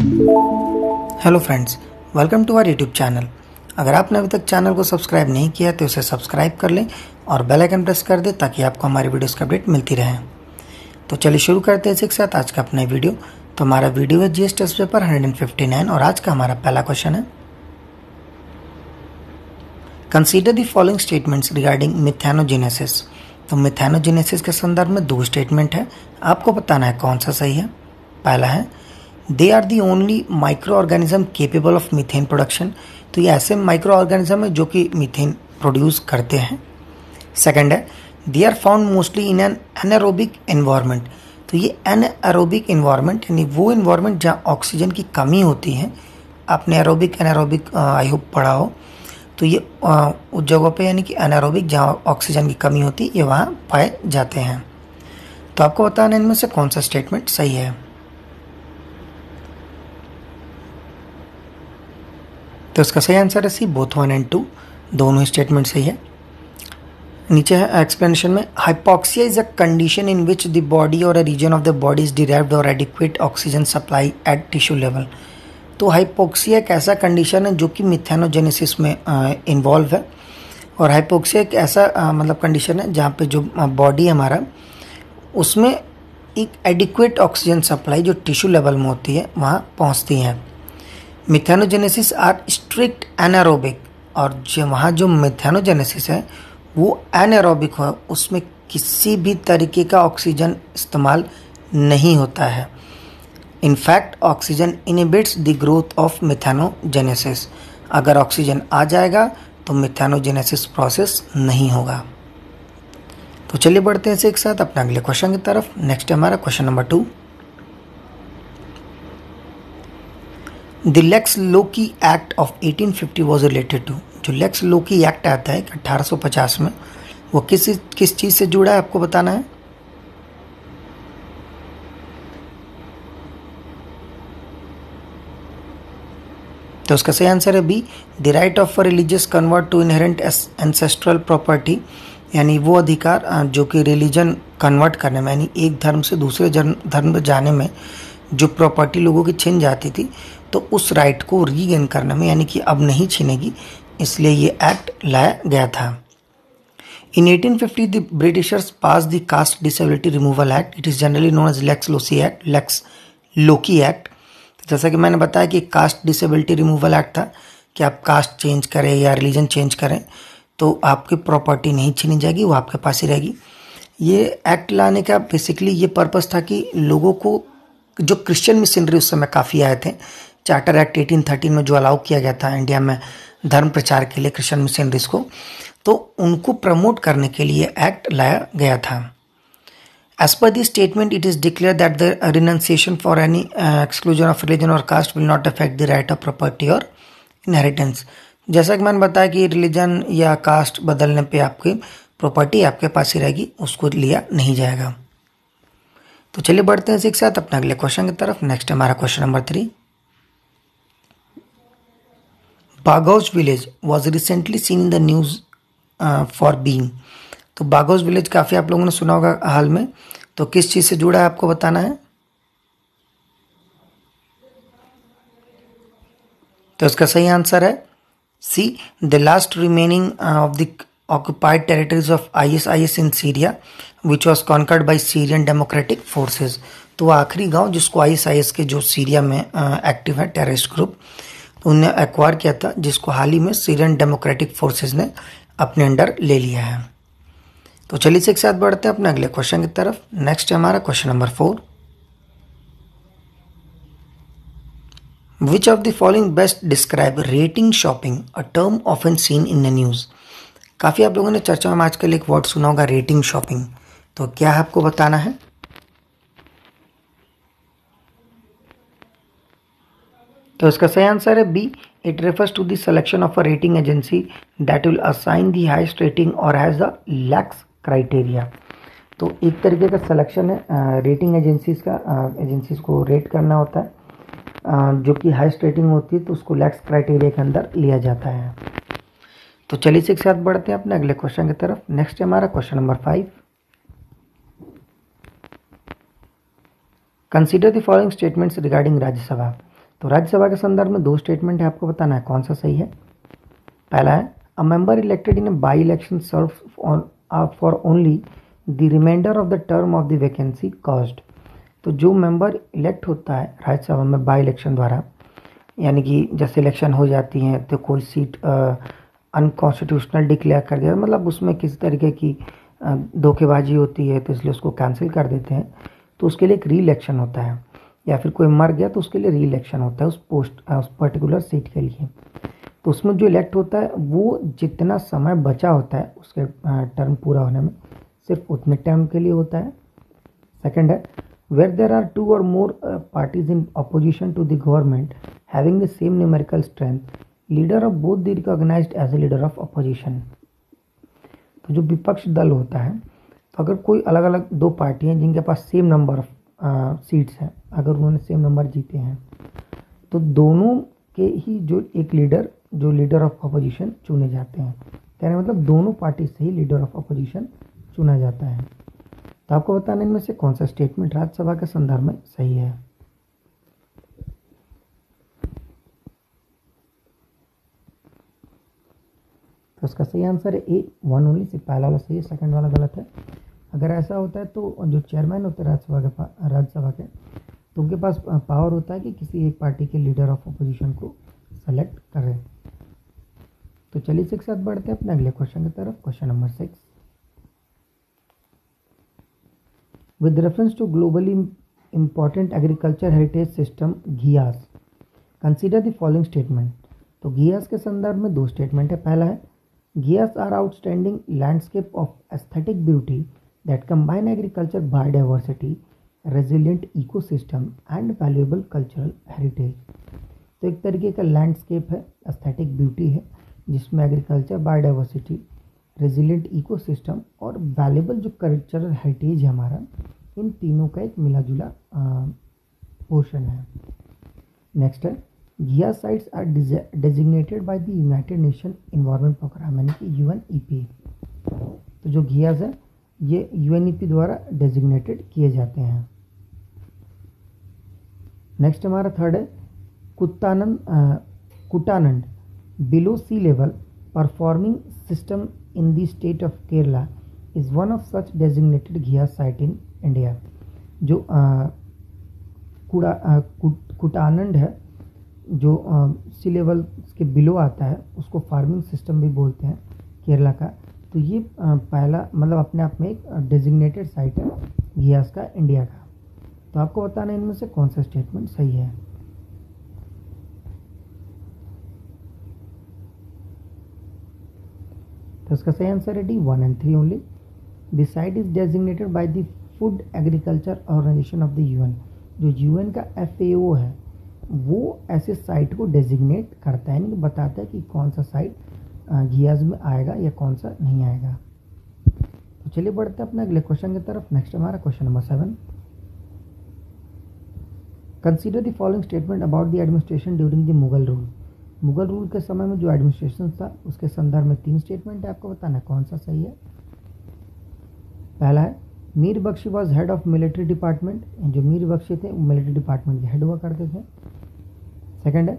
Hello friends, welcome to our YouTube channel. अगर आपने अभी तक चैनल को सब्सक्राइब नहीं किया तो इसे सब्सक्राइब कर लें और बेल आइकन प्रेस कर दें ताकि आपको हमारी वीडियोस की अपडेट मिलती रहे। तो चलिए शुरू करते हैं इसी के साथ आज का अपना वीडियो। तो हमारा वीडियो है जीएस टेस्ट पेपर 159 और आज का हमारा पहला क्वेश्चन है, consider the following statements regarding methanogenesis. तो मिथेनोजेनेसिस के संदर्भ में दो स्टेटमेंट है, आपको बताना है कौन सा सही है। पहला है, they are the only microorganism capable of methane production. तो ये ऐसे माइक्रो ऑर्गेनिज्म है जो कि मीथेन प्रोड्यूस करते हैं। सेकंड है, they are found mostly in an anaerobic environment. तो ये एनारोबिक एनवायरनमेंट यानी वो एनवायरनमेंट जहाँ ऑक्सीजन की कमी होती है। आपने एरोबिक एनारोबिक आई होप पढ़ा हो, तो ये उस जगहों पे यानी कि एनारोबिक जहाँ ऑक्सीजन की कमी होती है ये वहाँ पाए जाते हैं। तो आपको बताना इनमें से कौन सा स्टेटमेंट सही है। तो इसका सही आंसर है सी, बोथ 1 एंड 2 दोनों स्टेटमेंट सही है। नीचे है एक्सप्लेनेशन में, hypoxia is a condition in which the body or a region of the body is derived or adequate oxygen supply at tissue level. तो हाइपोक्सिया एक ऐसा कंडीशन है जो कि मिथेनोजेनेसिस में इन्वॉल्व है। और हाइपोक्सिया एक ऐसा मतलब कंडीशन है जहाँ पे जो बॉडी हमारा उसमें एक एडिक्वेट ऑक्सीजन सप्लाई जो टिश्यू लेवल में होती है वहाँ पहुँचती है। मिथेनोजेनेसिस आर स्ट्रिक्ट एनारोबिक, और जो वहाँ जो मिथेनोजेनेसिस है वो एनारोबिक है, उसमें किसी भी तरीके का ऑक्सीजन इस्तेमाल नहीं होता है। In fact oxygen inhibits the growth of methanogenesis. अगर ऑक्सीजन आ जाएगा तो मिथेनोजेनेसिस प्रोसेस नहीं होगा। तो चलिए बढ़ते हैं इसे एक साथ अपने अगले क्वेश्चन की तरफ। नेक्स्ट है हमारा question number 2। The Lex Loci Act of 1850 was related to. जो लेक्स लोकी एक्ट आता है 1850 में, वो किस चीज़ से जुड़ा है आपको बताना है। तो उसका सही आंसर है B, the right of religious convert to inherent ancestral property. यानी वो अधिकार जो कि रिलीजन कन्वर्ट करने में यानी एक धर्म से दूसरे धर्म में जाने में जो प्रॉपर्टी लोगों की छिन जाती थी, तो उस राइट को रीगेन करने में यानी कि अब नहीं छिनेगी, इसलिए ये एक्ट लाया गया था। In 1850 the Britishers pass the caste disability removal act. It is generally known as Lex Loci Act, Lex Loci Act. जैसा कि मैंने बताया कि कास्ट डिसेबिलिटी रिमूवल एक्ट था कि आप कास्ट चेंज करें या रिलीजन चेंज करें तो आपकी प्रॉपर्टी नहीं छीनी जाएगी, वो आपके पास ही रहेगी। ये एक्ट लाने का बेसिकली ये पर्पस था कि लोगों को, जो क्रिश्चियन मिशनरी उस समय काफ़ी आए थे, चार्टर एक्ट 1813 में जो अलाउ किया गया था इंडिया में धर्म प्रचार के लिए क्रिश्चियन मिशनरीज को, तो उनको प्रमोट करने के लिए एक्ट लाया गया था। As per the statement, it is declared that the renunciation for any exclusion of religion or caste will not affect the right of property or inheritance। जैसा कि मैंने बताया कि रिलीजन या कास्ट बदलने पे आपकी प्रॉपर्टी आपके पास ही रहेगी, उसको लिया नहीं जाएगा। तो चलिए बढ़ते हैं इसी के साथ अपने अगले क्वेश्चन की तरफ। नेक्स्ट हमारा question number 3। Baghouz village was recently seen in the news for being. तो बाघौज विलेज काफ़ी आप लोगों ने सुना होगा हाल में, तो किस चीज़ से जुड़ा है आपको बताना है। तो इसका सही आंसर है C, the last remaining of the occupied territories of ISIS in Syria which was conquered by Syrian democratic forces. तो वो आखिरी गांव जिसको ISIS के जो सीरिया में एक्टिव है टेररिस्ट ग्रुप, तो उन्हें एक्वायर किया था, जिसको हाल ही में सीरियन डेमोक्रेटिक फोर्सेज ने अपने अंडर ले लिया है। तो चलिए इसे एक साथ बढ़ते हैं अपने अगले क्वेश्चन की तरफ। नेक्स्ट है हमारा question number 4। Which of the following best describe rating shopping, a term often seen in the news. काफ़ी आप लोगों ने चर्चा में आजकल एक वर्ड सुना होगा, रेटिंग शॉपिंग। तो क्या आपको बताना है। तो इसका सही आंसर है B, it refers to the selection of a rating agency that will assign the highest rating और हैज द लैक्स क्राइटेरिया। तो एक तरीके का सिलेक्शन है रेटिंग एजेंसीज का, एजेंसीज को रेट करना होता है, जो कि हाईएस्ट रेटिंग होती है तो उसको लैक्स क्राइटेरिया के अंदर लिया जाता है। तो चलिए इसे एक साथ बढ़ते हैं अपने अगले क्वेश्चन की तरफ। नेक्स्ट है हमारा question number 5। Consider the following statements regarding Rajya Sabha. तो राज्यसभा के संदर्भ में 2 स्टेटमेंट है, आपको बताना है कौन सा सही है। पहला है a member elected in a by election serve for only the remainder of the term of the vacancy caused. तो जो मेंबर इलेक्ट होता है राज्यसभा में बाई इलेक्शन द्वारा, यानी कि जैसे इलेक्शन हो जाती हैं तो कोई सीट अनकॉन्स्टिट्यूशनल डिक्लेयर कर दिया, मतलब उसमें किसी तरीके की धोखेबाजी होती है तो इसलिए उसको कैंसिल कर देते हैं, तो उसके लिए एक री इलेक्शन होता है। या फिर कोई मर गया तो उसके लिए री इलेक्शन होता है उस पर्टिकुलर सीट के लिए। तो उसमें जो इलेक्ट होता है वो जितना समय बचा होता है उसके टर्म पूरा होने में, सिर्फ उतने टर्म के लिए होता है। सेकंड है where there are 2 or more parties in opposition to the government having the same numerical strength, leader of both the recognized as a leader of opposition। तो जो विपक्ष दल होता है, तो अगर कोई अलग अलग 2 पार्टी हैं जिनके पास सेम नंबर ऑफ सीट्स हैं, अगर उन्होंने सेम नंबर जीते हैं तो दोनों के ही जो एक लीडर, जो लीडर ऑफ अपोजिशन चुने जाते हैं। कहने मतलब दोनों पार्टी से ही लीडर ऑफ अपोजिशन चुना जाता है। तो आपको बताना इनमें से कौन सा स्टेटमेंट राज्यसभा के संदर्भ में सही है। तो उसका सही आंसर है ए, 1 ओनली। से पहला वाला सही है, सेकंड वाला गलत है। अगर ऐसा होता है तो जो चेयरमैन होते हैं राज्यसभा के, तो उनके पास पावर होता है कि किसी एक पार्टी के लीडर ऑफ अपोजिशन को सेलेक्ट करें। तो चलिए इसी के साथ बढ़ते हैं अपने अगले क्वेश्चन की तरफ। Question number 6, with reference to globally important agriculture heritage system GIAS, consider the following statement। तो GIAS के संदर्भ में 2 स्टेटमेंट है। पहला है GIAS are outstanding landscape of aesthetic beauty that combine agriculture biodiversity, resilient ecosystem and valuable cultural heritage। तो एक तरीके का लैंडस्केप है, एस्थेटिक ब्यूटी है, जिसमें एग्रीकल्चर, बायोडाइवर्सिटी, रेजिलिएंट इकोसिस्टम और वैल्यूएबल जो कल्चरल हेरिटेज है हमारा, इन तीनों का एक मिला जुला पोर्शन है। नेक्स्ट है GIAS sites are designated by the United Nation environment programme, यानी कि UNEP। तो जो GIAS है ये UNEP द्वारा डेजिग्नेटेड किए जाते हैं। नेक्स्ट हमारा थर्ड है Kuttanad below sea level performing system in the state of Kerala is one of such designated GIAS site in India। जो कुटानंड है, जो सी लेवल के बिलो आता है, उसको फार्मिंग सिस्टम भी बोलते हैं केरला का। तो ये पहला मतलब अपने आप में एक डेजिग्नेटेड साइट है GIAS का इंडिया का। तो आपको बताना इनमें से कौन सा स्टेटमेंट सही है। तो इसका सही आंसर है D, 1 and 3 only. The site is designated by the food agriculture organisation of the UN। जो UN का FAO है वो ऐसे साइट को डेजिग्नेट करता है, यानी कि बताता है कि कौन सा साइट GIAS में आएगा या कौन सा नहीं आएगा। तो चलिए बढ़ते हैं अपने अगले क्वेश्चन की तरफ। नेक्स्ट हमारा question number 7, consider the following statement about the administration during the Mughal rule. Mughal rule के समय में जो एडमिनिस्ट्रेशन था उसके संदर्भ में 3 स्टेटमेंट है, आपको बताना है कौन सा सही है। पहला है Mir Bakhshi was head of military department. जो मीर बख्शी थे वो मिलिट्री डिपार्टमेंट के हेड हुआ करते थे। सेकंड है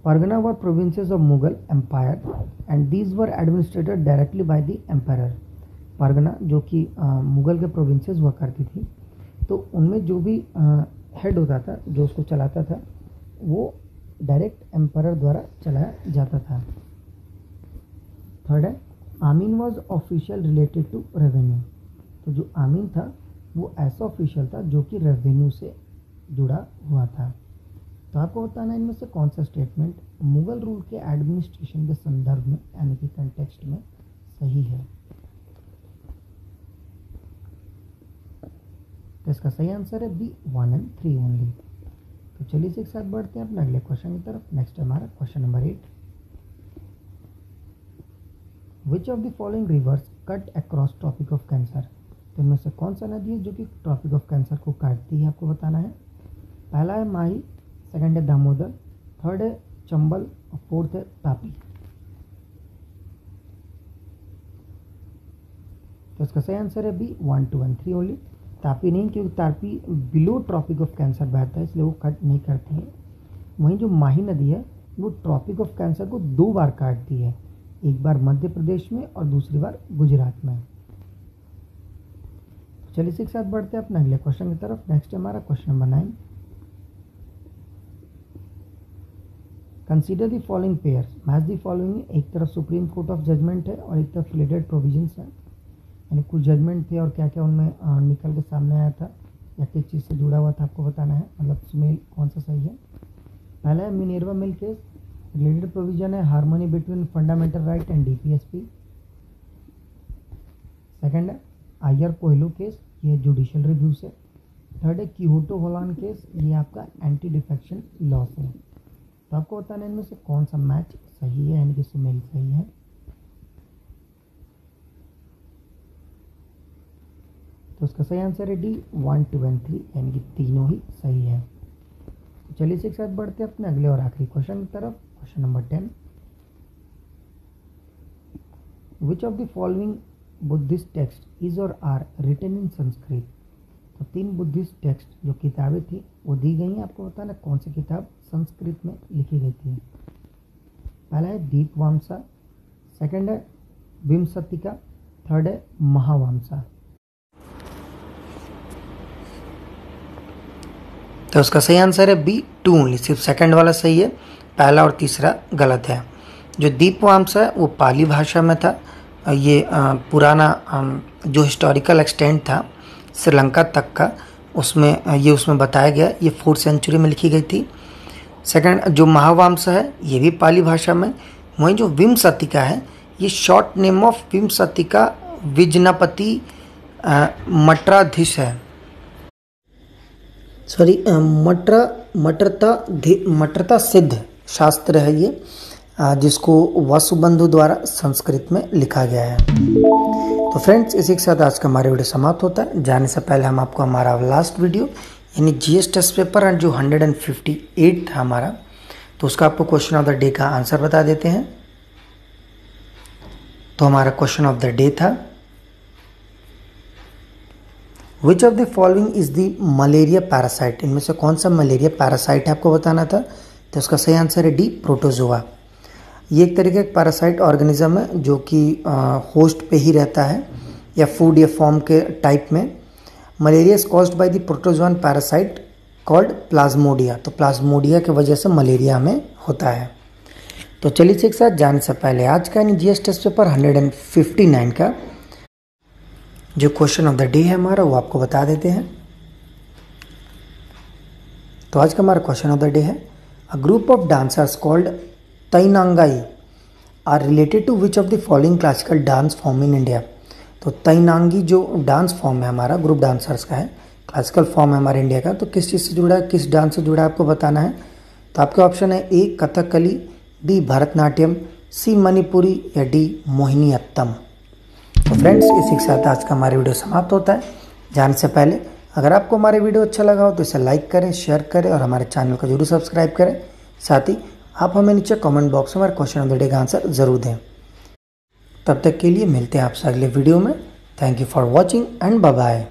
pargana were provinces of Mughal empire and these were administered directly by the empire. Pargana जो कि मुगल के प्रोविंसेस हुआ करती थी, तो उनमें जो भी हेड होता था, जो उसको चलाता था, वो डायरेक्ट एम्पायर द्वारा चलाया जाता था। थर्ड है Amin was official related to revenue. तो जो आमीन था वो ऐसा ऑफिशियल था जो कि रेवेन्यू से जुड़ा हुआ था। तो आपको बताना इनमें से कौन सा स्टेटमेंट मुगल रूल के एडमिनिस्ट्रेशन के संदर्भ में यानी कि कंटेक्स्ट में सही है। तो इसका सही आंसर है बी, 1 and 3 ओनली। तो चलिए इसी के साथ बढ़ते हैं अपने अगले क्वेश्चन की तरफ। नेक्स्ट हमारा question number 8, which of the following rivers cut across Tropic of Cancer. तो इनमें से कौन सा नदी है जो कि ट्रॉपिक ऑफ कैंसर को काटती है, आपको बताना है। पहला है माही, सेकंड है दामोदर, थर्ड है चंबल और फोर्थ है तापी। तो इसका सही आंसर है बी, 1, 2 and 3 ओनली। तापी नहीं, क्योंकि Tapi below Tropic of Cancer बहता है, इसलिए वो कट नहीं करती है। वहीं जो माही नदी है वो ट्रॉपिक ऑफ कैंसर को 2 बार काटती है, एक बार मध्य प्रदेश में और दूसरी बार गुजरात में। चलिए इसी के साथ बढ़ते हैं अपने अगले क्वेश्चन की तरफ। नेक्स्ट है हमारा question number 9। Consider the following pairs, match the following. एक तरफ सुप्रीम कोर्ट ऑफ जजमेंट है और एक तरफ रिलेटेड प्रोविजंस है, यानी कुछ जजमेंट थे और क्या क्या उनमें निकल के सामने आया था या किस चीज़ से जुड़ा हुआ था आपको बताना है, मतलब सुमेल कौन सा सही है। पहला है मिनेर्वा मिल केस, रिलेटेड प्रोविजन है harmony between fundamental right and DPSP. Second है आयर कोहेलो केस, ये जुडिशियल रिव्यू से। थर्ड है क्योटो होलान केस, ये आपका एंटी डिफेक्शन लॉ से। तो आपको बताना है इनमें से कौन सा मैच सही है, यानी कि सुमेल सही है। तो उसका सही आंसर है डी 1, 2 एंड 3, यानी कि तीनों ही सही है। तो चलिए इसी के साथ बढ़ते हैं अपने अगले और आखिरी क्वेश्चन की तरफ। Question number 10। Which of the following Buddhist text is और आर रिटन इन संस्कृत। तो 3 बुद्धिस्ट टेक्स्ट जो किताबें थी वो दी गई हैं, आपको बताना कौन सी किताब संस्कृत में लिखी गई थी। पहला है दीपवामसा, सेकंड है विमसतिका, थर्ड है महावामसा। तो उसका सही आंसर है बी 2 ओनली, सिर्फ सेकंड वाला सही है, पहला और तीसरा गलत है। जो दीपवामसा है वो पाली भाषा में था, ये पुराना जो हिस्टोरिकल एक्सटेंट था श्रीलंका तक का, उसमें बताया गया, ये 4th सेंचुरी में लिखी गई थी। सेकंड जो महावामसा है ये भी पाली भाषा में। वहीं जो विमसतिका है ये शॉर्ट नेम ऑफ विमसतिका विजनपति मटराधीश है, सॉरी मटरता सिद्ध शास्त्र है ये, जिसको वसुबंधु द्वारा संस्कृत में लिखा गया है। तो फ्रेंड्स इसी के साथ आज का हमारा वीडियो समाप्त होता है। जाने से पहले हम आपको हमारा लास्ट वीडियो यानी जीएस टेस्ट पेपर जो 158 था हमारा, तो उसका आपको क्वेश्चन ऑफ द डे का आंसर बता देते हैं। तो हमारा क्वेश्चन ऑफ द डे था विच of the following is the malaria parasite. इनमें से कौन सा मलेरिया पैरासाइट है आपको बताना था। तो उसका सही आंसर है डी प्रोटोजोआ। ये एक तरीके का पैरासाइट ऑर्गेनिज्म है जो कि होस्ट पे ही रहता है या फूड या फॉर्म के टाइप में। Malaria is caused by the protozoan parasite called plasmodia. तो प्लाज्मोडिया की वजह से मलेरिया हमें होता है। तो चलिए एक साथ जाने से पहले आज का जीएस टेस्ट पेपर 159 का जो क्वेश्चन ऑफ द डे है हमारा वो आपको बता देते हैं। तो आज का हमारा क्वेश्चन ऑफ द डे है a group of dancers called Thainangai are related to which of the following classical dance form in India. तो तैनांगी जो डांस फॉर्म है हमारा, ग्रुप डांसर्स का है, क्लासिकल फॉर्म है हमारे इंडिया का, तो किस चीज़ से जुड़ा है, किस डांस से जुड़ा है आपको बताना है। तो आपके ऑप्शन है ए कथकली, बी भरतनाट्यम, सी मणिपुरी या डी मोहिनीअट्टम। तो फ्रेंड्स इसी के साथ आज का हमारा वीडियो समाप्त होता है। जाने से पहले अगर आपको हमारे वीडियो अच्छा लगा हो तो इसे लाइक करें, शेयर करें और हमारे चैनल को जरूर सब्सक्राइब करें। साथ ही आप हमें नीचे कमेंट बॉक्स में हमारे क्वेश्चन ऑफ द डे का आंसर जरूर दें। तब तक के लिए मिलते हैं आपसे अगले वीडियो में। Thank you for watching and bye bye.